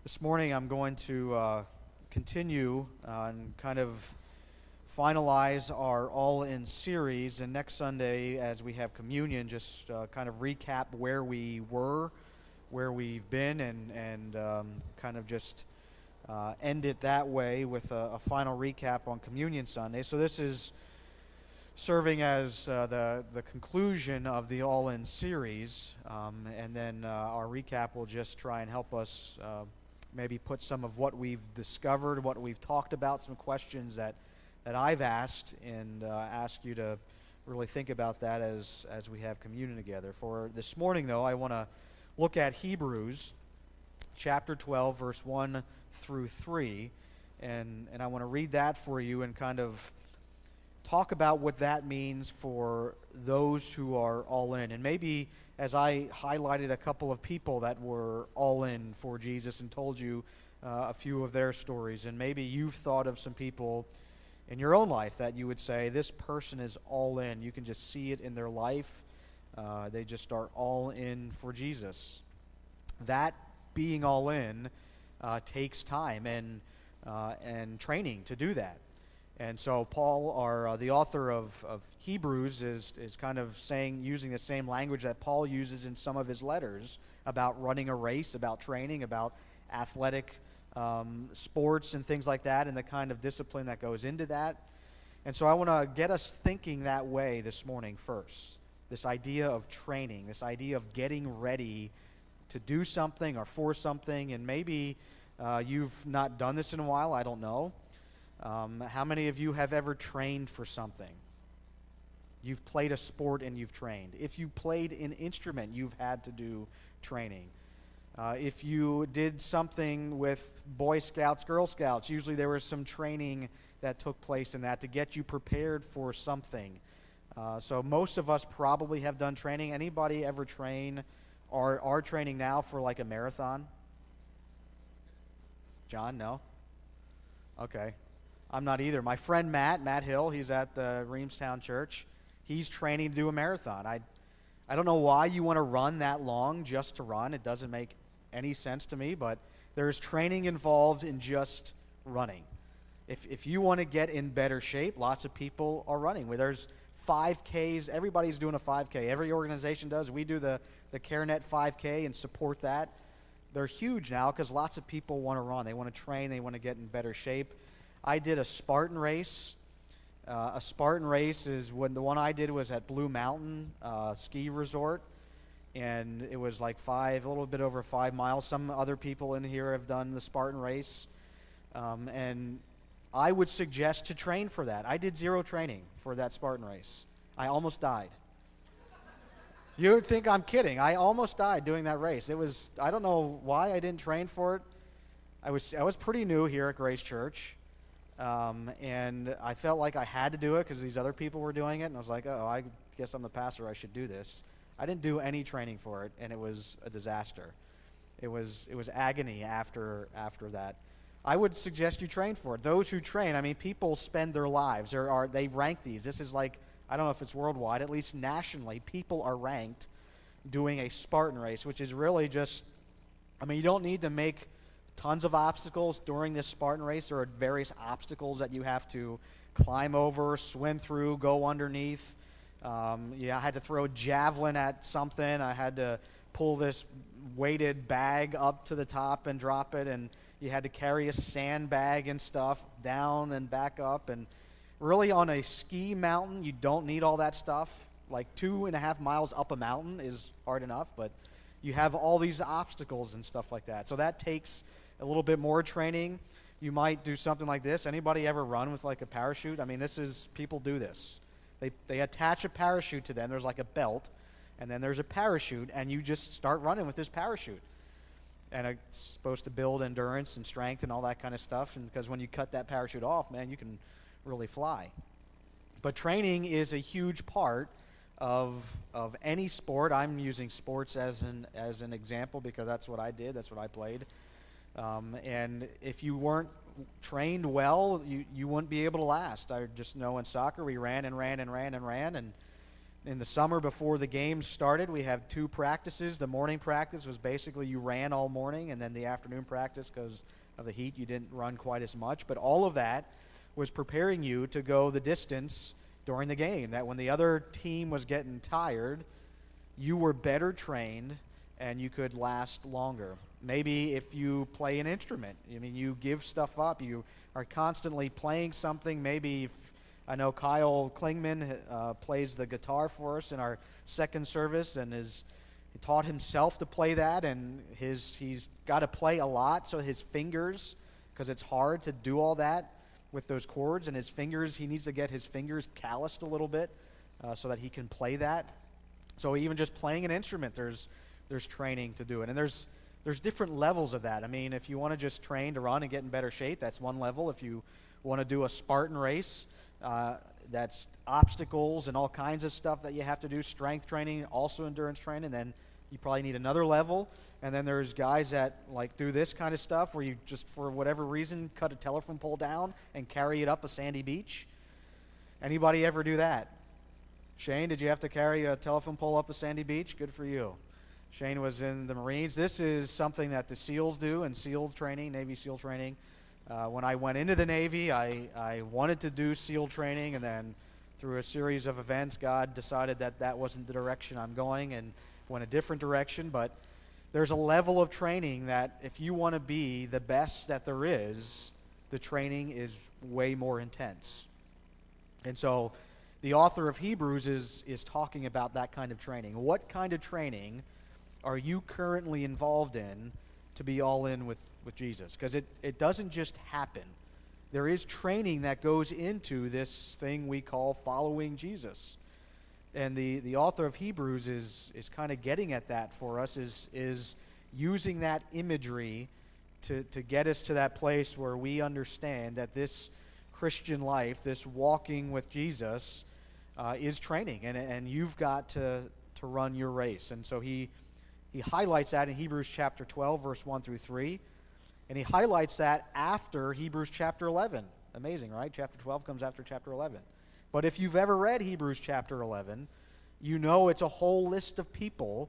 This morning I'm going to continue and kind of finalize our All-In series, and next Sunday as we have communion, just kind of recap where we were, where we've been, and kind of just end it that way with a final recap on Communion Sunday. So this is serving as the conclusion of the All-In series, and then our recap will just try and help us maybe put some of what we've discovered, what we've talked about, some questions that I've asked, and ask you to really think about that as we have communion together. For this morning, though, I want to look at Hebrews chapter 12, verse 1 through 3, and I want to read that for you and kind of talk about what that means for those who are all in. And maybe as I highlighted a couple of people that were all in for Jesus and told you a few of their stories, and maybe you've thought of some people in your own life that you would say, this person is all in. You can just see it in their life. They just are all in for Jesus. That being all in takes time and training to do that. And so Paul, the author of Hebrews, is kind of using the same language that Paul uses in some of his letters about running a race, about training, about athletic sports and things like that, and the kind of discipline that goes into that. And so I want to get us thinking that way this morning first. This idea of training, this idea of getting ready to do something or for something, and maybe you've not done this in a while, I don't know. How many of you have ever trained for something? You've played a sport and you've trained. If you played an instrument, you've had to do training. If you did something with Boy Scouts, Girl Scouts, usually there was some training that took place in that to get you prepared for something. So most of us probably have done training. Anybody ever train or are training now for like a marathon? John, no? Okay. I'm not either. My friend Matt Hill, he's at the Reamstown Church. He's training to do a marathon. I don't know why you want to run that long just to run. It doesn't make any sense to me, but there's training involved in just running. If you want to get in better shape, lots of people are running. Where there's 5Ks, everybody's doing a 5K. Every organization does. We do the CareNet 5K and support that. They're huge now because lots of people want to run. They want to train. They want to get in better shape. I did a Spartan race. A Spartan race is when the one I did was at Blue Mountain Ski Resort, and it was like a little bit over 5 miles. Some other people in here have done the Spartan race, and I would suggest to train for that. I did zero training for that Spartan race. I almost died. You would think I'm kidding. I almost died doing that race. I don't know why I didn't train for it. I was pretty new here at Grace Church. And I felt like I had to do it because these other people were doing it, and I was like, oh, I guess I'm the pastor, I should do this. I didn't do any training for it, and it was a disaster. It was agony after that. I would suggest you train for it. Those who train, I mean, people spend their lives. They rank these. This is like, I don't know if it's worldwide, at least nationally, people are ranked doing a Spartan race, which is really just, I mean, you don't need to make tons of obstacles during this Spartan race. There are various obstacles that you have to climb over, swim through, go underneath. I had to throw a javelin at something. I had to pull this weighted bag up to the top and drop it, and you had to carry a sandbag and stuff down and back up. And really on a ski mountain, you don't need all that stuff. Like 2.5 miles up a mountain is hard enough, but you have all these obstacles and stuff like that. So that takes a little bit more training. You might do something like this. Anybody ever run with like a parachute? I mean, people do this. They attach a parachute to them. There's like a belt, and then there's a parachute, and you just start running with this parachute. And it's supposed to build endurance and strength and all that kind of stuff, and because when you cut that parachute off, man, you can really fly. But training is a huge part of any sport. I'm using sports as an example because that's what I did. That's what I played. And if you weren't trained well, you wouldn't be able to last. I just know in soccer we ran, and In the summer before the games started, we have 2 practices. The morning practice was basically you ran all morning, and then the afternoon practice, because of the heat, you didn't run quite as much. But all of that was preparing you to go the distance during the game, that when the other team was getting tired, you were better trained and you could last longer. Maybe if you play an instrument, I mean, you give stuff up, you are constantly playing something. Maybe I know Kyle Klingman plays the guitar for us in our second service, and he taught himself to play that, and he's got to play a lot, so his fingers, because it's hard to do all that with those chords, and his fingers, he needs to get his fingers calloused a little bit so that he can play that. So even just playing an instrument, there's training to do it, and there's different levels of that. I mean, if you want to just train to run and get in better shape, that's one level. If you want to do a Spartan race, that's obstacles and all kinds of stuff that you have to do, strength training, also endurance training. Then you probably need another level. And then there's guys that like do this kind of stuff where you just, for whatever reason, cut a telephone pole down and carry it up a sandy beach. Anybody ever do that? Shane, did you have to carry a telephone pole up a sandy beach? Good for you. Shane was in the Marines. This is something that the SEALs do in SEAL training, Navy SEAL training. When I went into the Navy, I wanted to do SEAL training, and then through a series of events, God decided that wasn't the direction I'm going and went a different direction. But there's a level of training that if you want to be the best that there is, the training is way more intense. And so the author of Hebrews is talking about that kind of training. What kind of training are you currently involved in to be all in with Jesus? Because it doesn't just happen. There is training that goes into this thing we call following Jesus. And the author of Hebrews is kind of getting at that for us, is using that imagery to get us to that place where we understand that this Christian life, this walking with Jesus, is training. And you've got to run your race. And so he highlights that in Hebrews chapter 12, verse 1 through 3. And he highlights that after Hebrews chapter 11. Amazing, right? Chapter 12 comes after chapter 11. But if you've ever read Hebrews chapter 11, you know it's a whole list of people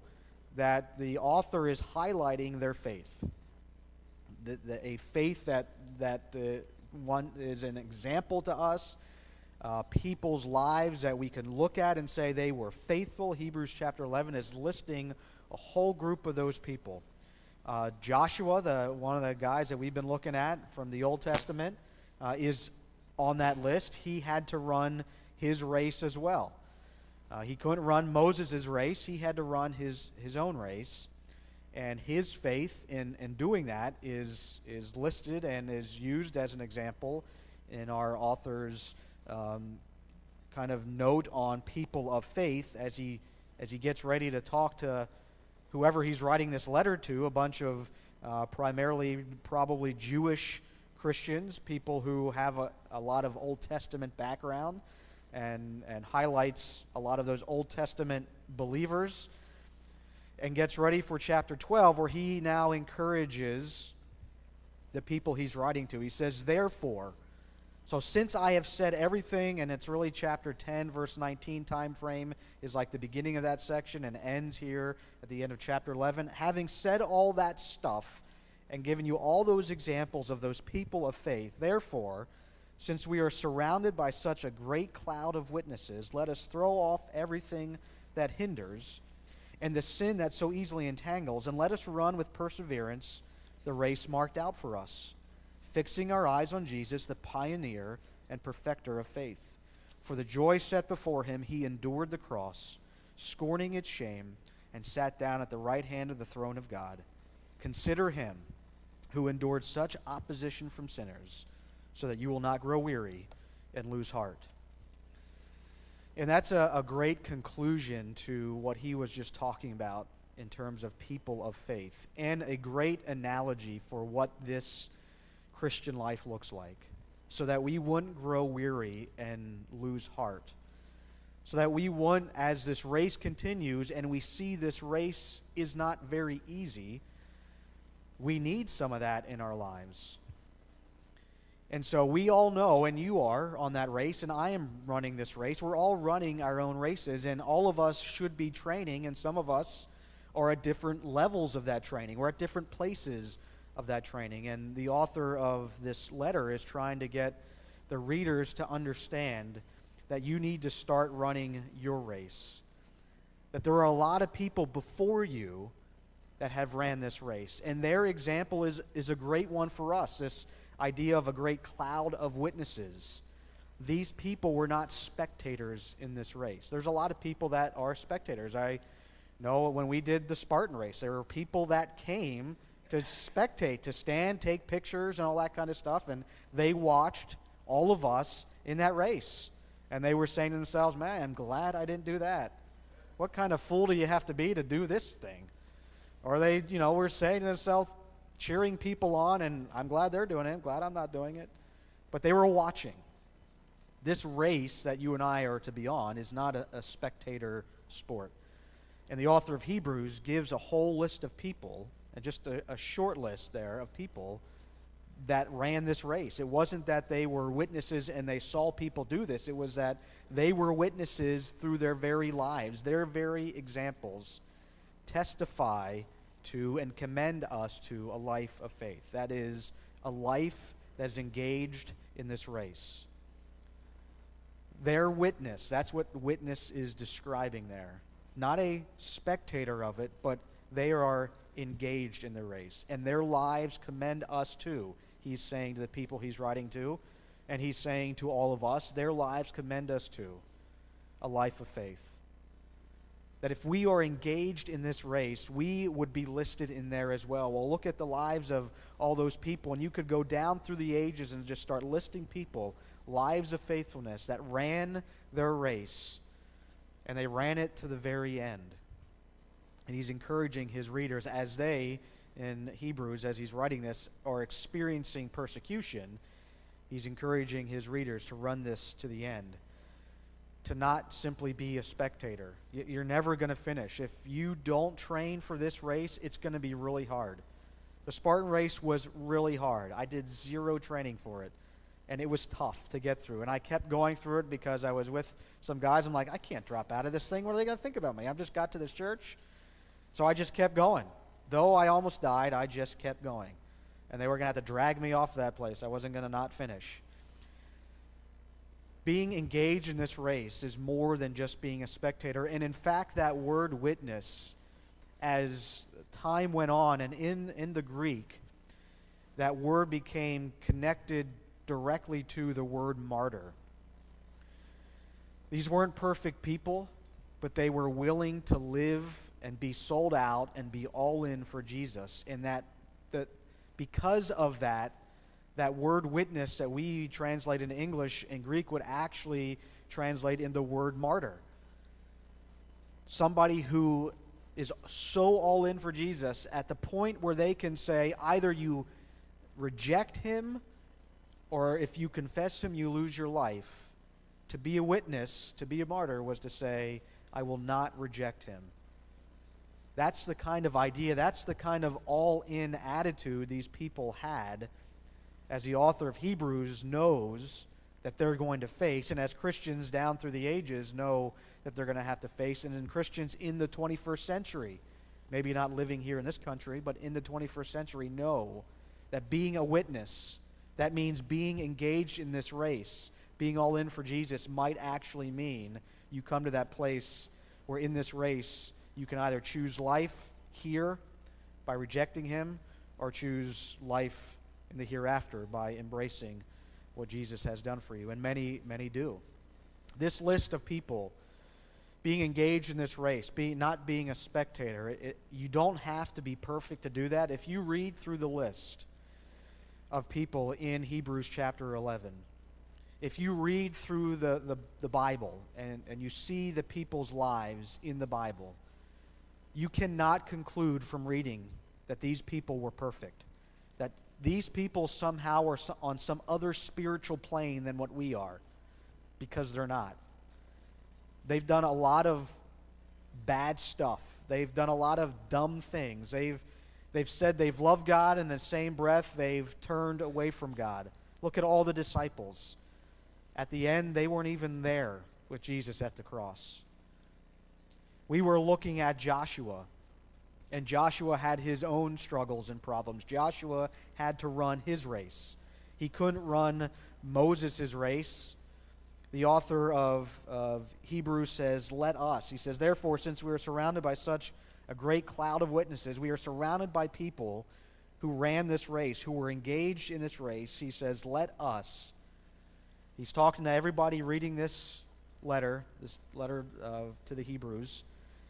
that the author is highlighting their faith. A faith that one is an example to us, people's lives that we can look at and say they were faithful. Hebrews chapter 11 is listing a whole group of those people. Joshua, one of the guys that we've been looking at from the Old Testament, is on that list. He had to run his race as well. He couldn't run Moses' race. He had to run his own race. And his faith in doing that is listed and is used as an example in our author's kind of note on people of faith as he gets ready to talk to whoever he's writing this letter to, a bunch of primarily probably Jewish Christians, people who have a lot of Old Testament background, and highlights a lot of those Old Testament believers, and gets ready for chapter 12, where he now encourages the people he's writing to. He says, therefore, so since I have said everything, and it's really chapter 10, verse 19 time frame is like the beginning of that section and ends here at the end of chapter 11. Having said all that stuff and given you all those examples of those people of faith, therefore, since we are surrounded by such a great cloud of witnesses, let us throw off everything that hinders and the sin that so easily entangles, and let us run with perseverance the race marked out for us, fixing our eyes on Jesus, the pioneer and perfecter of faith. For the joy set before him, he endured the cross, scorning its shame, and sat down at the right hand of the throne of God. Consider him who endured such opposition from sinners, so that you will not grow weary and lose heart. And that's a great conclusion to what he was just talking about in terms of people of faith, and a great analogy for what this Christian life looks like, so that we wouldn't grow weary and lose heart, so that we wouldn't, as this race continues and we see this race is not very easy, we need some of that in our lives. And so we all know, and you are on that race, and I am running this race. We're all running our own races, and all of us should be training, and some of us are at different levels of that training. We're at different places of that training. And the author of this letter is trying to get the readers to understand that you need to start running your race. That there are a lot of people before you that have ran this race. And their example is a great one for us, this idea of a great cloud of witnesses. These people were not spectators in this race. There's a lot of people that are spectators. I know when we did the Spartan race, there were people that came to spectate, to stand, take pictures, and all that kind of stuff, and they watched all of us in that race. And they were saying to themselves, man, I'm glad I didn't do that. What kind of fool do you have to be to do this thing? Or they, were saying to themselves, cheering people on, and I'm glad they're doing it. I'm glad I'm not doing it. But they were watching. This race that you and I are to be on is not a spectator sport. And the author of Hebrews gives a whole list of people, and just a short list there of people that ran this race. It wasn't that they were witnesses and they saw people do this. It was that they were witnesses through their very lives. Their very examples testify to and commend us to a life of faith. That is, a life that is engaged in this race. Their witness, that's what witness is describing there. Not a spectator of it, but they are engaged in the race. And their lives commend us too. He's saying to the people he's writing to, and he's saying to all of us, their lives commend us to a life of faith. That if we are engaged in this race, we would be listed in there as well. Well, look at the lives of all those people, and you could go down through the ages and just start listing people, lives of faithfulness that ran their race, and they ran it to the very end. And he's encouraging his readers as they, in Hebrews, as he's writing this, are experiencing persecution. He's encouraging his readers to run this to the end. To not simply be a spectator. You're never going to finish. If you don't train for this race, it's going to be really hard. The Spartan race was really hard. I did 0 training for it, and it was tough to get through. And I kept going through it because I was with some guys. I'm like, I can't drop out of this thing. What are they going to think about me? I've just got to this church. So I just kept going. Though I almost died, I just kept going. And they were going to have to drag me off that place. I wasn't going to not finish. Being engaged in this race is more than just being a spectator. And in fact, that word witness, as time went on, and in the Greek, that word became connected directly to the word martyr. These weren't perfect people, but they were willing to live and be sold out and be all in for Jesus. And that because of that word witness that we translate into English and Greek would actually translate in the word martyr. Somebody who is so all in for Jesus at the point where they can say either you reject him or if you confess him, you lose your life. To be a witness, to be a martyr, was to say, I will not reject him. That's the kind of idea, that's the kind of all-in attitude these people had, as the author of Hebrews knows that they're going to face, and as Christians down through the ages know that they're going to have to face, and in Christians in the 21st century, maybe not living here in this country, but in the 21st century, know that being a witness, that means being engaged in this race, being all in for Jesus, might actually mean you come to that place where in this race you can either choose life here by rejecting him or choose life in the hereafter by embracing what Jesus has done for you. And many, many do. This list of people being engaged in this race, not being a spectator, you don't have to be perfect to do that. If you read through the list of people in Hebrews chapter 11, if you read through the Bible and you see the people's lives in the Bible, you cannot conclude from reading that these people were perfect, that these people somehow are on some other spiritual plane than what we are, because they're not. They've done a lot of bad stuff. They've done a lot of dumb things. They've said they've loved God, in the same breath they've turned away from God. Look at all the disciples. At the end, they weren't even there with Jesus at the cross. We were looking at Joshua, and Joshua had his own struggles and problems. Joshua had to run his race. He couldn't run Moses' race. The author of Hebrews says, let us. He says, therefore, since we are surrounded by such a great cloud of witnesses, we are surrounded by people who ran this race, who were engaged in this race. He says, let us. He's talking to everybody reading this letter to the Hebrews,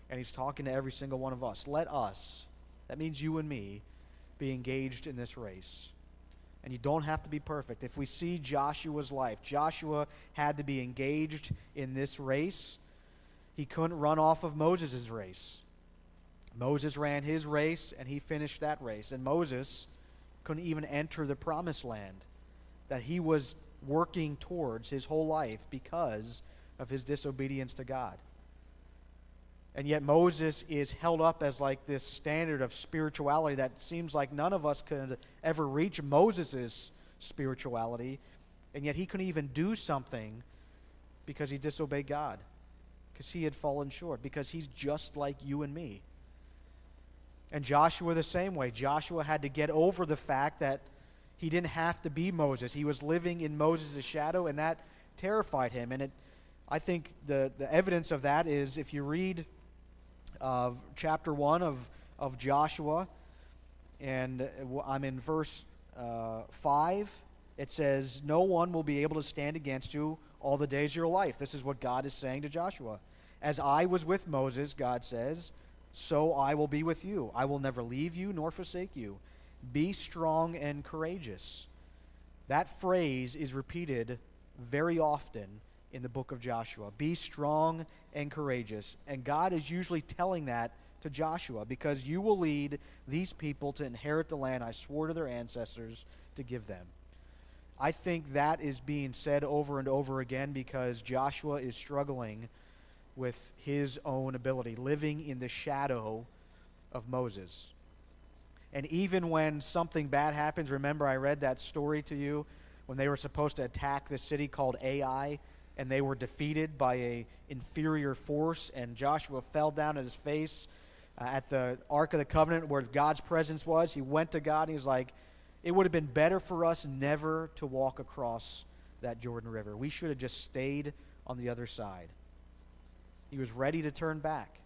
and he's talking to every single one of us. Let us, that means you and me, be engaged in this race. And you don't have to be perfect. If we see Joshua's life, Joshua had to be engaged in this race. He couldn't run off of Moses' race. Moses ran his race, and he finished that race. And Moses couldn't even enter the promised land that he was working towards his whole life because of his disobedience to God. And yet Moses is held up as like this standard of spirituality that seems like none of us could ever reach Moses' spirituality, and yet he couldn't even do something because he disobeyed God, because he had fallen short, because he's just like you and me. And Joshua the same way. Joshua had to get over the fact that he didn't have to be Moses. He was living in Moses' shadow, and that terrified him. And I think the evidence of that is if you read chapter 1 of Joshua, and I'm in verse 5, it says, no one will be able to stand against you all the days of your life. This is what God is saying to Joshua. As I was with Moses, God says, so I will be with you. I will never leave you nor forsake you. Be strong and courageous. That phrase is repeated very often in the book of Joshua. Be strong and courageous. And God is usually telling that to Joshua, because you will lead these people to inherit the land I swore to their ancestors to give them. I think that is being said over and over again because Joshua is struggling with his own ability, living in the shadow of Moses. And even when something bad happens, remember I read that story to you when they were supposed to attack this city called Ai, and they were defeated by an inferior force, and Joshua fell down at his face at the Ark of the Covenant where God's presence was. He went to God and he was like, it would have been better for us never to walk across that Jordan River. We should have just stayed on the other side. He was ready to turn back.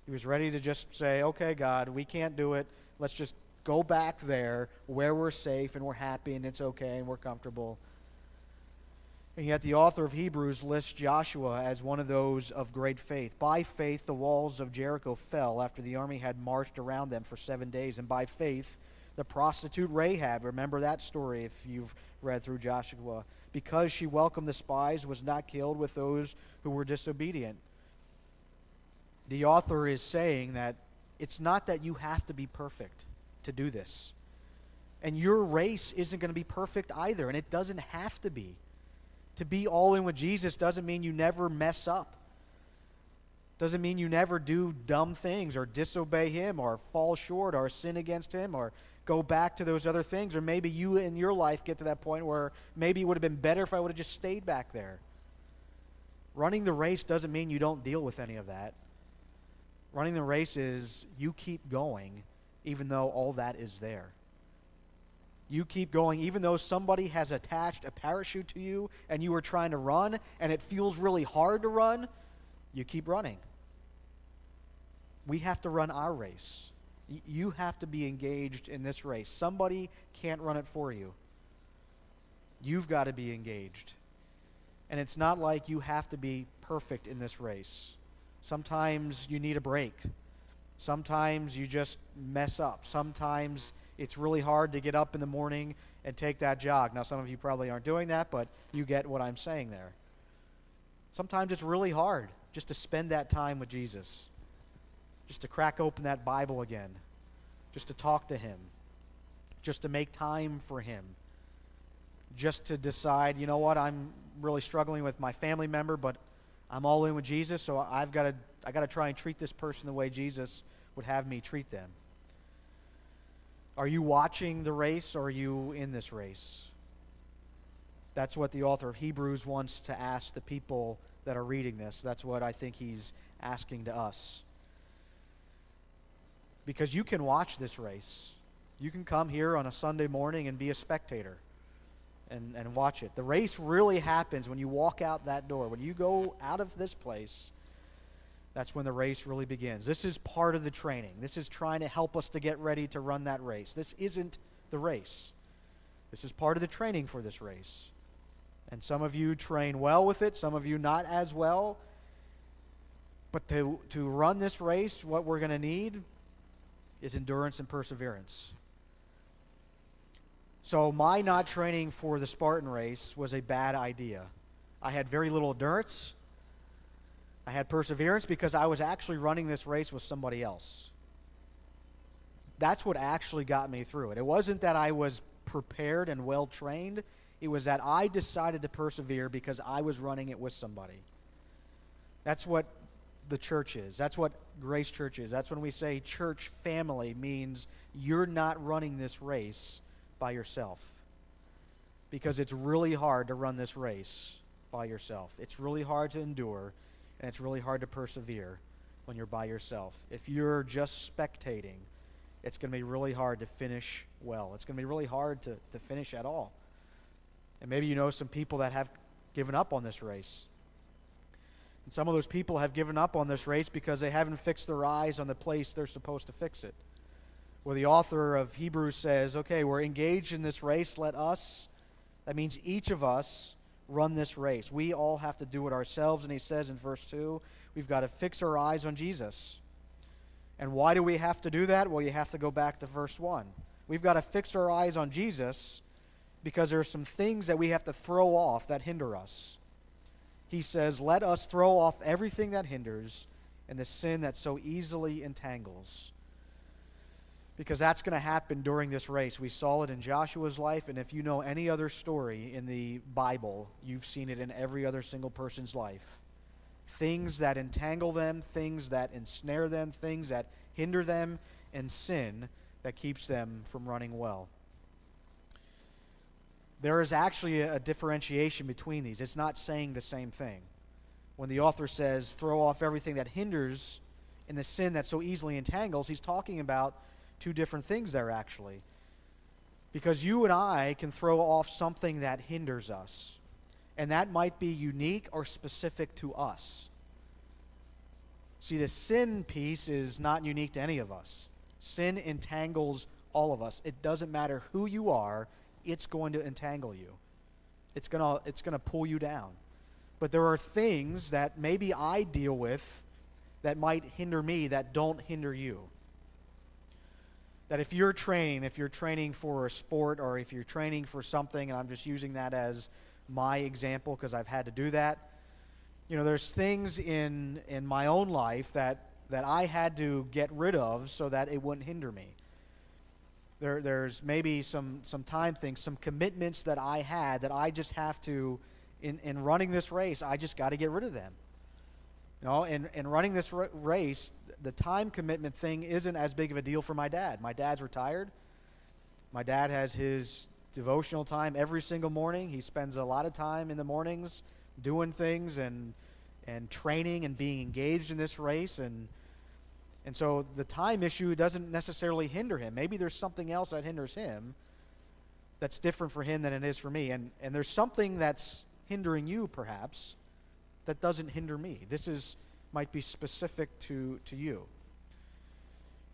He was ready to just say, okay, God, we can't do it. Let's just go back there where we're safe and we're happy and it's okay and we're comfortable. And yet the author of Hebrews lists Joshua as one of those of great faith. By faith, the walls of Jericho fell after the army had marched around them for 7 days. And by faith, the prostitute Rahab, remember that story if you've read through Joshua, because she welcomed the spies, was not killed with those who were disobedient. The author is saying that it's not that you have to be perfect to do this. And your race isn't going to be perfect either, and it doesn't have to be. To be all in with Jesus doesn't mean you never mess up. Doesn't mean you never do dumb things or disobey him or fall short or sin against him or go back to those other things. Or maybe you in your life get to that point where maybe it would have been better if I would have just stayed back there. Running the race doesn't mean you don't deal with any of that. Running the race is you keep going even though all that is there. You keep going even though somebody has attached a parachute to you and you are trying to run and it feels really hard to run, you keep running. We have to run our race. You have to be engaged in this race. Somebody can't run it for you. You've got to be engaged. And it's not like you have to be perfect in this race. Sometimes you need a break. Sometimes you just mess up. Sometimes it's really hard to get up in the morning and take that jog. Now, some of you probably aren't doing that, but you get what I'm saying there. Sometimes it's really hard just to spend that time with Jesus, just to crack open that Bible again, just to talk to him, just to make time for him, just to decide, you know what, I'm really struggling with my family member, but I'm all in with Jesus, so I got to try and treat this person the way Jesus would have me treat them. Are you watching the race or are you in this race? That's what the author of Hebrews wants to ask the people that are reading this. That's what I think he's asking to us. Because you can watch this race. You can come here on a Sunday morning and be a spectator and watch it. The race really happens when you walk out that door. When you go out of this place, that's when the race really begins. This is part of the training. This is trying to help us to get ready to run that race. This isn't the race. This is part of the training for this race. And some of you train well with it, some of you not as well. But to run this race, what we're going to need is endurance and perseverance. So my not training for the Spartan race was a bad idea. I had very little endurance. I had perseverance because I was actually running this race with somebody else. That's what actually got me through it. It wasn't that I was prepared and well trained. It was that I decided to persevere because I was running it with somebody. That's what the church is. That's what Grace Church is. That's when we say church family means you're not running this race by yourself. Because it's really hard to run this race by yourself. It's really hard to endure, and it's really hard to persevere when you're by yourself. If you're just spectating, it's going to be really hard to finish well. It's going to be really hard to finish at all. And maybe you know some people that have given up on this race. And some of those people have given up on this race because they haven't fixed their eyes on the place they're supposed to fix it. Well, the author of Hebrews says, okay, we're engaged in this race. Let us, that means each of us, run this race. We all have to do it ourselves. And he says in verse 2, we've got to fix our eyes on Jesus. And why do we have to do that? Well, you have to go back to verse 1. We've got to fix our eyes on Jesus because there are some things that we have to throw off that hinder us. He says, let us throw off everything that hinders and the sin that so easily entangles. Because that's going to happen during this race. We saw it in Joshua's life, and if you know any other story in the Bible, you've seen it in every other single person's life. Things that entangle them, things that ensnare them, things that hinder them, and sin that keeps them from running well. There is actually a differentiation between these. It's not saying the same thing. When the author says, throw off everything that hinders and the sin that so easily entangles, he's talking about two different things there, actually. Because you and I can throw off something that hinders us. And that might be unique or specific to us. See, the sin piece is not unique to any of us. Sin entangles all of us. It doesn't matter who you are, it's going to entangle you. It's going to pull you down. But there are things that maybe I deal with that might hinder me that don't hinder you. That if you're training for a sport or if you're training for something, and I'm just using that as my example because I've had to do that, you know, there's things in my own life that I had to get rid of so that it wouldn't hinder me. There's maybe some time things, some commitments that I had that I just have to, in running this race, I just got to get rid of them. You know, in running this race, the time commitment thing isn't as big of a deal for my dad. My dad's retired. My dad has his devotional time every single morning. He spends a lot of time in the mornings doing things and training and being engaged in this race. And so the time issue doesn't necessarily hinder him. Maybe there's something else that hinders him that's different for him than it is for me. And there's something that's hindering you, perhaps, that doesn't hinder me. This might be specific to you.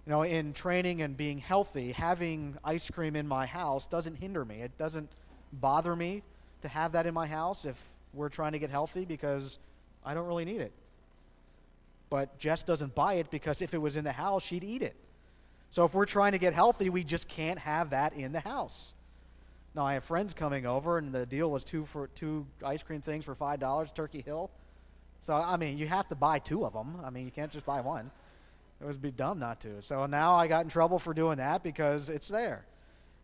You know, in training and being healthy, having ice cream in my house doesn't hinder me. It doesn't bother me to have that in my house if we're trying to get healthy because I don't really need it. But Jess doesn't buy it because if it was in the house, she'd eat it. So if we're trying to get healthy, we just can't have that in the house. Now, I have friends coming over, and the deal was two ice cream things for $5, Turkey Hill. So, I mean, you have to buy two of them. I mean, you can't just buy one. It would be dumb not to. So now I got in trouble for doing that because it's there.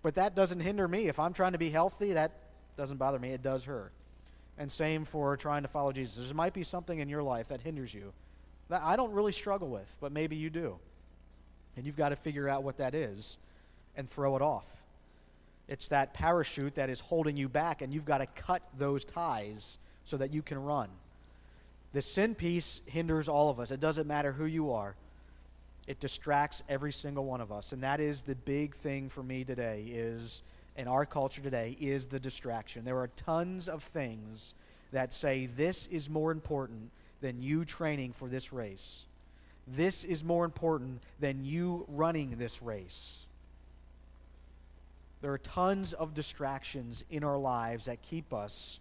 But that doesn't hinder me. If I'm trying to be healthy, that doesn't bother me. It does her. And same for trying to follow Jesus. There might be something in your life that hinders you that I don't really struggle with, but maybe you do. And you've got to figure out what that is and throw it off. It's that parachute that is holding you back, and you've got to cut those ties so that you can run. The sin piece hinders all of us. It doesn't matter who you are. It distracts every single one of us. And that is the big thing for me today, is in our culture today, is the distraction. There are tons of things that say this is more important than you training for this race. This is more important than you running this race. There are tons of distractions in our lives that keep us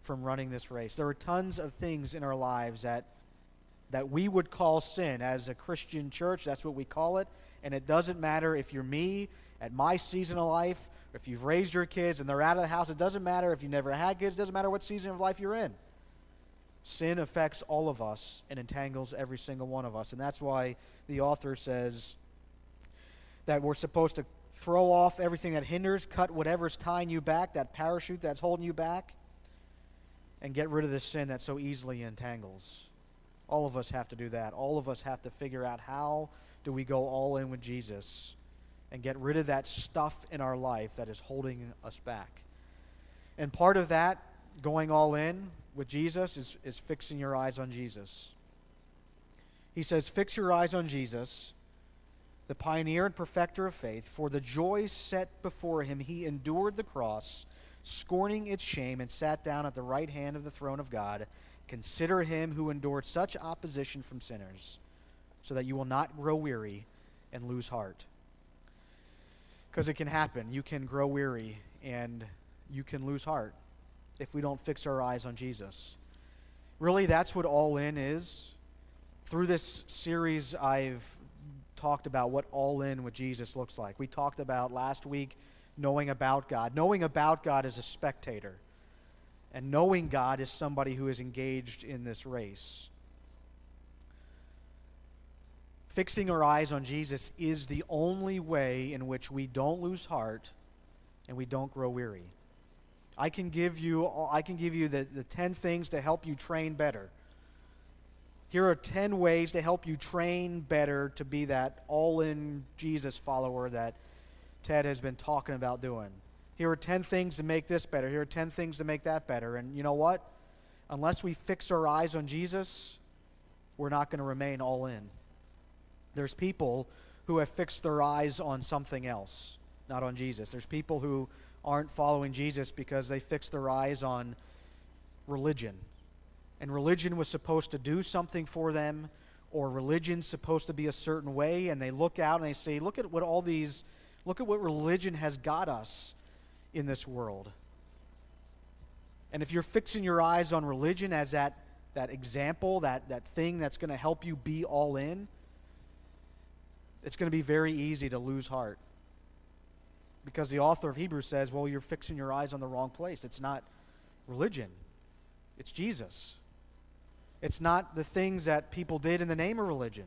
from running this race. There are tons of things in our lives that we would call sin. As a Christian church, that's what we call it. And it doesn't matter if you're me at my season of life, or if you've raised your kids and they're out of the house. It doesn't matter if you never had kids. It doesn't matter what season of life you're in. Sin affects all of us and entangles every single one of us. And that's why the author says that we're supposed to throw off everything that hinders, cut whatever's tying you back, that parachute that's holding you back, and get rid of the sin that so easily entangles. All of us have to do that. All of us have to figure out, how do we go all in with Jesus and get rid of that stuff in our life that is holding us back. And part of that, going all in with Jesus, is fixing your eyes on Jesus. He says, fix your eyes on Jesus, the pioneer and perfecter of faith. For the joy set before him, he endured the cross, scorning its shame, and sat down at the right hand of the throne of God. Consider him who endured such opposition from sinners, so that you will not grow weary and lose heart. Because it can happen. You can grow weary and you can lose heart if we don't fix our eyes on Jesus. Really, that's what all in is. Through this series, I've talked about what all in with Jesus looks like. We talked about last week knowing about God. Knowing about God as a spectator. And knowing God is somebody who is engaged in this race. Fixing our eyes on Jesus is the only way in which we don't lose heart and we don't grow weary. I can give you the 10 things to help you train better. Here are 10 ways to help you train better to be that all-in Jesus follower that Ted has been talking about doing. Here are 10 things to make this better. Here are 10 things to make that better. And you know what? Unless we fix our eyes on Jesus, we're not going to remain all in. There's people who have fixed their eyes on something else, not on Jesus. There's people who aren't following Jesus because they fixed their eyes on religion. And religion was supposed to do something for them, or religion's supposed to be a certain way, and they look out and they say, look at what religion has got us in this world. And if you're fixing your eyes on religion as that example, that thing that's going to help you be all in, it's going to be very easy to lose heart. Because the author of Hebrews says, well, you're fixing your eyes on the wrong place. It's not religion. It's Jesus. It's not the things that people did in the name of religion.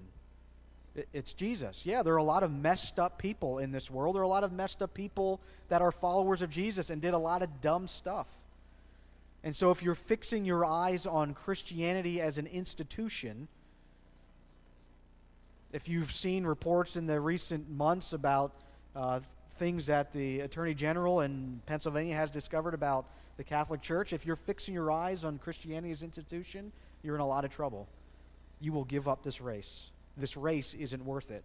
It's Jesus. Yeah, there are a lot of messed up people in this world. There are a lot of messed up people that are followers of Jesus and did a lot of dumb stuff. And so if you're fixing your eyes on Christianity as an institution, if you've seen reports in the recent months about things that the Attorney General in Pennsylvania has discovered about the Catholic Church, if you're fixing your eyes on Christianity as an institution, you're in a lot of trouble. You will give up this race. This race isn't worth it.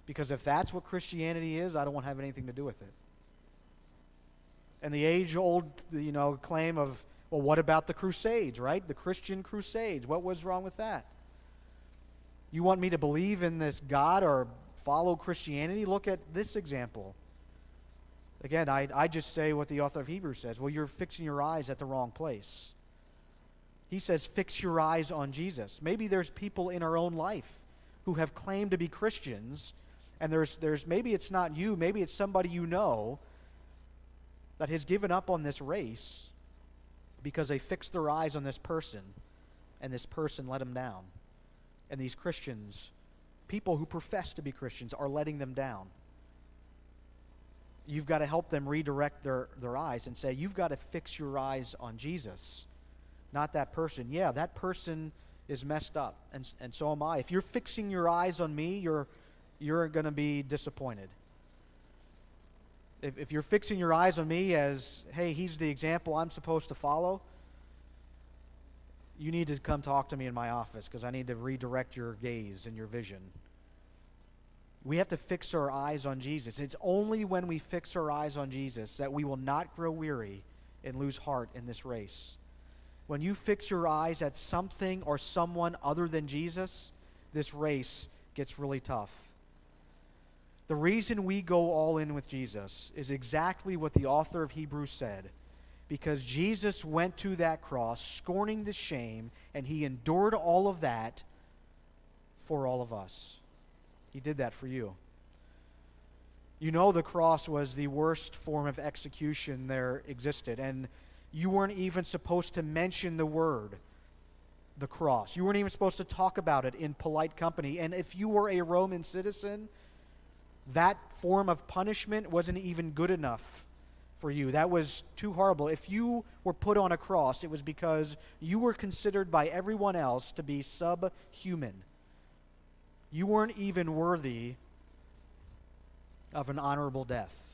Because if that's what Christianity is, I don't want to have anything to do with it. And the age-old, claim of, well, what about the Crusades, right? The Christian Crusades. What was wrong with that? You want me to believe in this God or follow Christianity? Look at this example. Again, I just say what the author of Hebrews says. Well, you're fixing your eyes at the wrong place. He says, fix your eyes on Jesus. Maybe there's people in our own life who have claimed to be Christians, and there's maybe it's not you, maybe it's somebody you know that has given up on this race because they fixed their eyes on this person, and this person let them down. And these Christians, people who profess to be Christians, are letting them down. You've got to help them redirect their eyes and say, you've got to fix your eyes on Jesus, not that person. Yeah, that person is messed up, and so am I. If you're fixing your eyes on me, you're going to be disappointed. If you're fixing your eyes on me as, hey, he's the example I'm supposed to follow, you need to come talk to me in my office because I need to redirect your gaze and your vision. We have to fix our eyes on Jesus. It's only when we fix our eyes on Jesus that we will not grow weary and lose heart in this race. When you fix your eyes at something or someone other than Jesus, this race gets really tough. The reason we go all in with Jesus is exactly what the author of Hebrews said. Because Jesus went to that cross, scorning the shame, and he endured all of that for all of us. He did that for you. You know the cross was the worst form of execution there existed, and you weren't even supposed to mention the word, the cross. You weren't even supposed to talk about it in polite company. And if you were a Roman citizen, that form of punishment wasn't even good enough for you. That was too horrible. If you were put on a cross, it was because you were considered by everyone else to be subhuman. You weren't even worthy of an honorable death.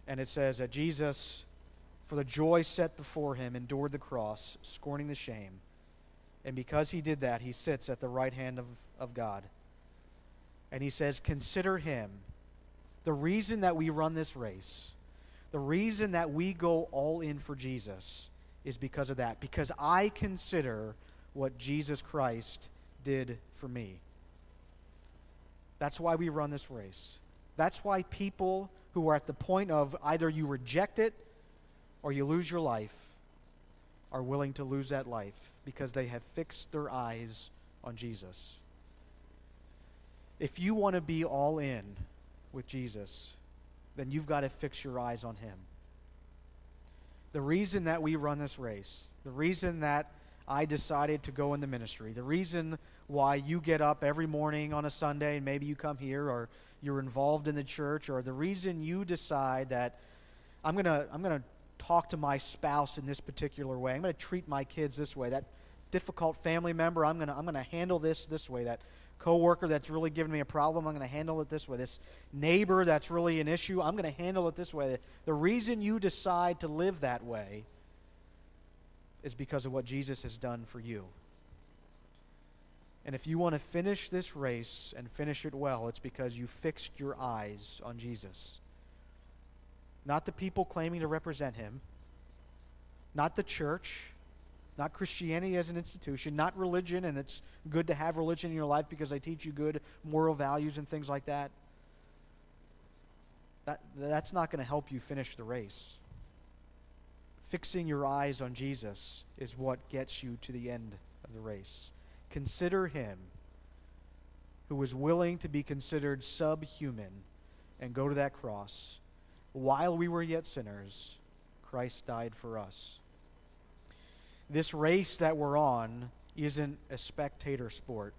And it says that Jesus, for the joy set before him, endured the cross, scorning the shame. And because he did that, he sits at the right hand of God. And he says, consider him. The reason that we run this race, the reason that we go all in for Jesus is because of that. Because I consider what Jesus Christ did for me. That's why we run this race. That's why people who are at the point of either you reject it or you lose your life are willing to lose that life because they have fixed their eyes on Jesus. If you want to be all in with Jesus, then you've got to fix your eyes on him. The reason that we run this race, the reason that I decided to go in the ministry, the reason why you get up every morning on a Sunday and maybe you come here or you're involved in the church, or the reason you decide that I'm going to talk to my spouse in this particular way, I'm going to treat my kids this way, that difficult family member, I'm going to handle this way, that coworker that's really giving me a problem, I'm going to handle it this way. This neighbor that's really an issue, I'm going to handle it this way. The reason you decide to live that way is because of what Jesus has done for you. And if you want to finish this race and finish it well, it's because you fixed your eyes on Jesus. Not the people claiming to represent him, not the church, not Christianity as an institution, not religion, and it's good to have religion in your life because they teach you good moral values and things like that. That's not going to help you finish the race. Fixing your eyes on Jesus is what gets you to the end of the race. Consider him who was willing to be considered subhuman and go to that cross. While we were yet sinners, Christ died for us. This race that we're on isn't a spectator sport.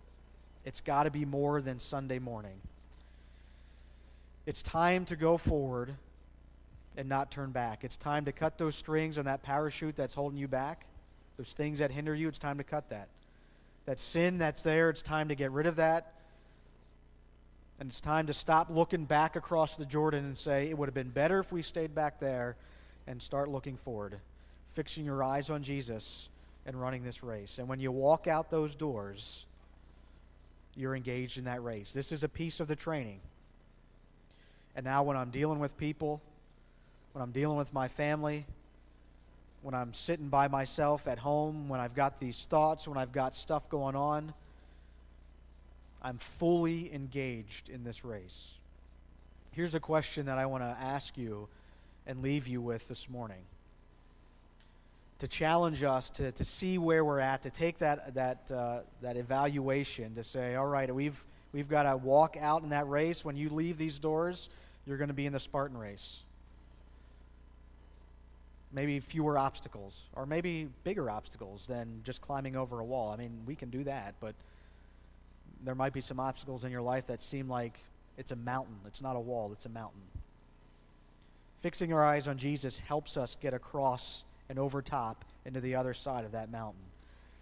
It's got to be more than Sunday morning. It's time to go forward and not turn back. It's time to cut those strings on that parachute that's holding you back. Those things that hinder you, it's time to cut that. That sin that's there, it's time to get rid of that. And it's time to stop looking back across the Jordan and say, it would have been better if we stayed back there, and start looking forward. Fixing your eyes on Jesus and running this race. And when you walk out those doors, you're engaged in that race. This is a piece of the training. And now when I'm dealing with people, when I'm dealing with my family, when I'm sitting by myself at home, when I've got these thoughts, when I've got stuff going on, I'm fully engaged in this race. Here's a question that I want to ask you and leave you with this morning. To challenge us to see where we're at, to take that evaluation, to say, all right, we've got to walk out in that race. When you leave these doors, you're going to be in the Spartan race. Maybe fewer obstacles, or maybe bigger obstacles than just climbing over a wall. I mean, we can do that, but there might be some obstacles in your life that seem like it's a mountain. It's not a wall, it's a mountain. Fixing our eyes on Jesus helps us get across and over top into the other side of that mountain.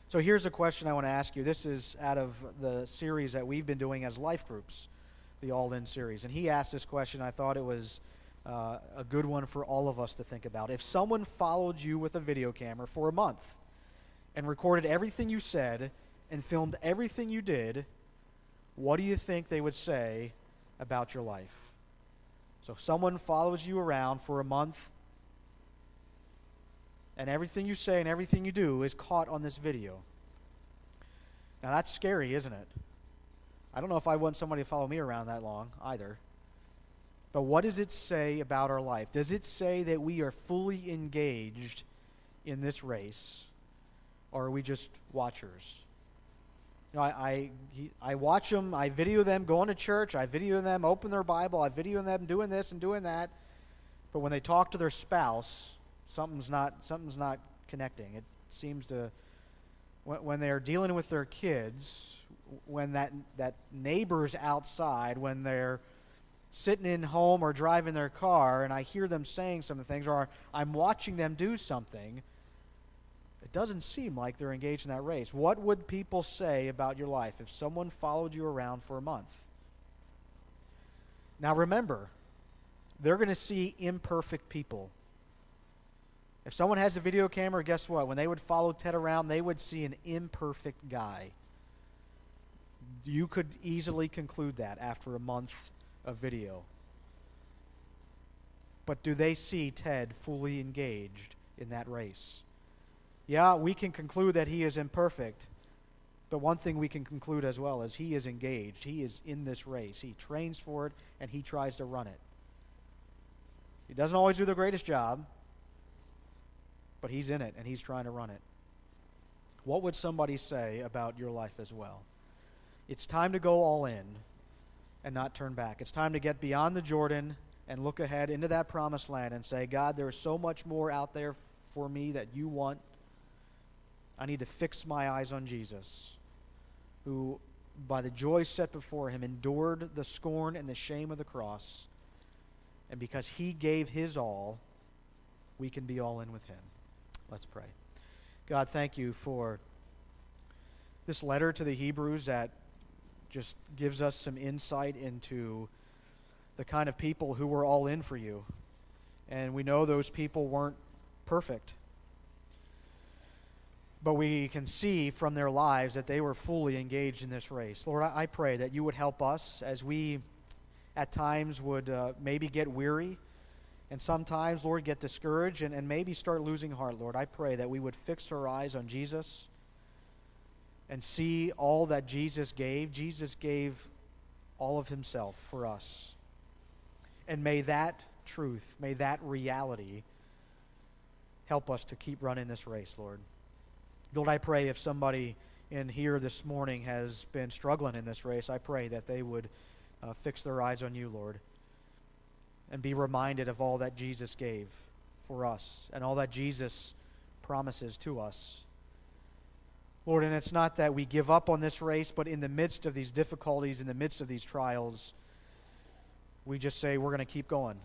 So here's a question I want to ask you. This is out of the series that we've been doing as life groups. the All In series. And he asked this question. I thought it was a good one for all of us to think about. If someone followed you with a video camera for a month and recorded everything you said and filmed everything you did, what do you think they would say about your life? So if someone follows you around for a month and everything you say and everything you do is caught on this video. Now that's scary, isn't it? I don't know if I want somebody to follow me around that long either. But what does it say about our life? Does it say that we are fully engaged in this race, or are we just watchers? You know, I watch them, I video them going to church, I video them open their Bible, I video them doing this and doing that. But when they talk to their spouse, something's not connecting. It seems to, when they're dealing with their kids, when that neighbor's outside, when they're sitting in home or driving their car and I hear them saying some things, or I'm watching them do something, it doesn't seem like they're engaged in that race. What would people say about your life if someone followed you around for a month? Now remember, they're going to see imperfect people. If someone has a video camera, guess what? When they would follow Ted around, they would see an imperfect guy. You could easily conclude that after a month of video. But do they see Ted fully engaged in that race? Yeah, we can conclude that he is imperfect, but one thing we can conclude as well is he is engaged. He is in this race. He trains for it, and he tries to run it. He doesn't always do the greatest job, but he's in it, and he's trying to run it. What would somebody say about your life as well? It's time to go all in and not turn back. It's time to get beyond the Jordan and look ahead into that promised land and say, God, there is so much more out there for me that you want. I need to fix my eyes on Jesus, who, by the joy set before him, endured the scorn and the shame of the cross. And because he gave his all, we can be all in with him. Let's pray. God, thank you for this letter to the Hebrews that just gives us some insight into the kind of people who were all in for you. And we know those people weren't perfect. But we can see from their lives that they were fully engaged in this race. Lord, I pray that you would help us as we at times would maybe get weary and sometimes, Lord, get discouraged and maybe start losing heart, Lord. I pray that we would fix our eyes on Jesus and see all that Jesus gave. Jesus gave all of himself for us. And may that truth, may that reality help us to keep running this race, Lord. Lord, I pray if somebody in here this morning has been struggling in this race, I pray that they would fix their eyes on you, Lord, and be reminded of all that Jesus gave for us and all that Jesus promises to us. Lord, and it's not that we give up on this race, but in the midst of these difficulties, in the midst of these trials, we just say we're going to keep going.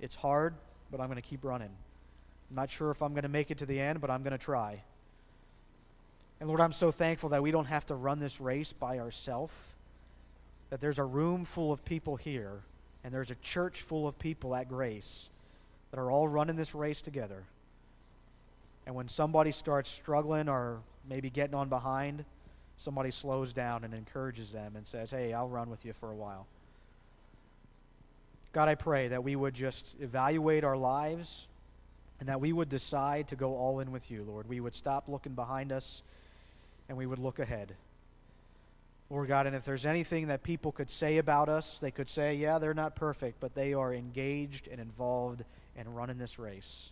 It's hard, but I'm going to keep running. I'm not sure if I'm going to make it to the end, but I'm going to try. And Lord, I'm so thankful that we don't have to run this race by ourselves, that there's a room full of people here, and there's a church full of people at Grace that are all running this race together. And when somebody starts struggling or maybe getting on behind, somebody slows down and encourages them and says, hey, I'll run with you for a while. God, I pray that we would just evaluate our lives and that we would decide to go all in with you, Lord. We would stop looking behind us and we would look ahead. Lord God, and if there's anything that people could say about us, they could say, yeah, they're not perfect, but they are engaged and involved and running this race.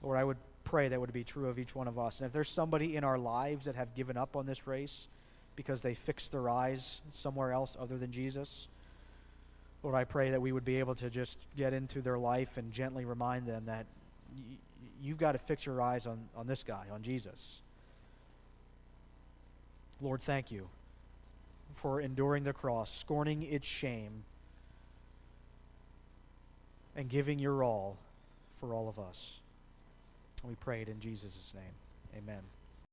Lord, I would pray that would be true of each one of us. And if there's somebody in our lives that have given up on this race because they fixed their eyes somewhere else other than Jesus, Lord, I pray that we would be able to just get into their life and gently remind them that you've got to fix your eyes on this guy, on Jesus. Lord, thank you for enduring the cross, scorning its shame, and giving your all for all of us. We pray it in Jesus' name. Amen.